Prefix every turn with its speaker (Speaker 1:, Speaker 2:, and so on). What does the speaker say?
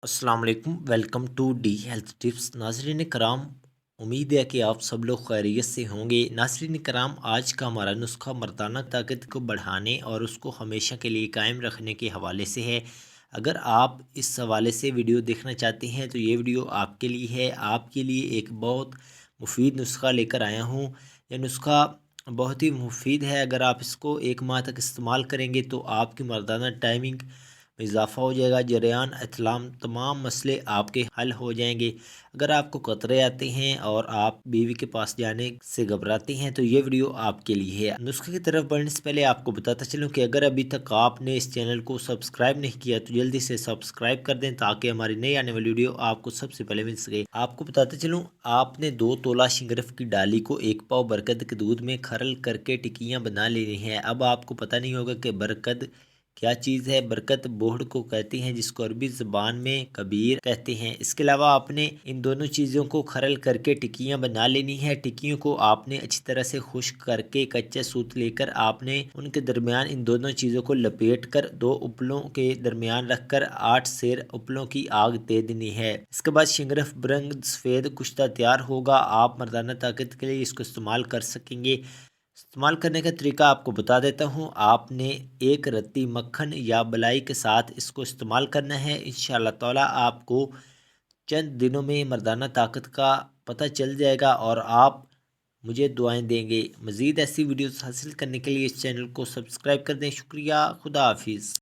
Speaker 1: अस्सलाम वालेकुम। Welcome to the health tips. नाज़रीन कराम, उम्मीद है कि आप सब लोग खैरियत से होंगे। नाज़रीन कराम, आज का हमारा नुस्खा मर्दाना ताकत को बढ़ाने और उसको हमेशा के लिए कायम रखने के हवाले से है। अगर आप इस हवाले से वीडियो देखना चाहते हैं तो ये वीडियो आपके लिए है। आपके लिए एक बहुत मुफीद नुस्खा लेकर आया हूँ। यह नुस्खा बहुत ही मुफीद है। अगर आप इसको 1 माह तक इस्तेमाल करेंगे तो आपकी मर्दाना टाइमिंग में इजाफा हो जाएगा। जरियान इस्लाम तमाम मसले आपके हल हो जाएंगे। अगर आपको कतरे आते हैं और आप बीवी के पास जाने से घबराते हैं तो ये वीडियो आपके लिए है। नुस्खे की तरफ बढ़ने से पहले आपको बताता चलूं कि अगर अभी तक आपने इस चैनल को सब्सक्राइब नहीं किया तो जल्दी से सब्सक्राइब कर दें ताकि हमारी नई आने वाली वीडियो आपको सबसे पहले मिल सके। आपको बताते चलूं, आपने 2 तोला शिंगरफ की डाली को 1 पाव बरकत के दूध में खरल करके टिक्कियां बना लेनी है। अब आपको पता नहीं होगा कि बरकत क्या चीज़ है। बरकत बोहड़ को कहते हैं, जिसको अरबी ज़बान में कबीर कहते हैं। इसके अलावा आपने इन दोनों चीज़ों को खरल करके टिक्कियाँ बना लेनी है। टिक्कियों को आपने अच्छी तरह से खुश्क करके कच्चा सूत लेकर आपने उनके दरमियान इन दोनों चीज़ों को लपेट कर 2 उपलों के दरमियान रखकर 8 सेर उपलों की आग दे देनी है। इसके बाद शिंगरफ बरंग सफ़ेद कुश्ता तैयार होगा। आप मर्दाना ताकत के लिए इसको इस्तेमाल कर सकेंगे। इस्तेमाल करने का तरीका आपको बता देता हूँ। आपने एक रत्ती मक्खन या मलाई के साथ इसको इस्तेमाल करना है। इंशाअल्लाह ताला आपको चंद दिनों में मर्दाना ताकत का पता चल जाएगा और आप मुझे दुआएं देंगे। मज़ीद ऐसी वीडियोस हासिल करने के लिए इस चैनल को सब्सक्राइब कर दें। शुक्रिया। खुदा हाफिज़।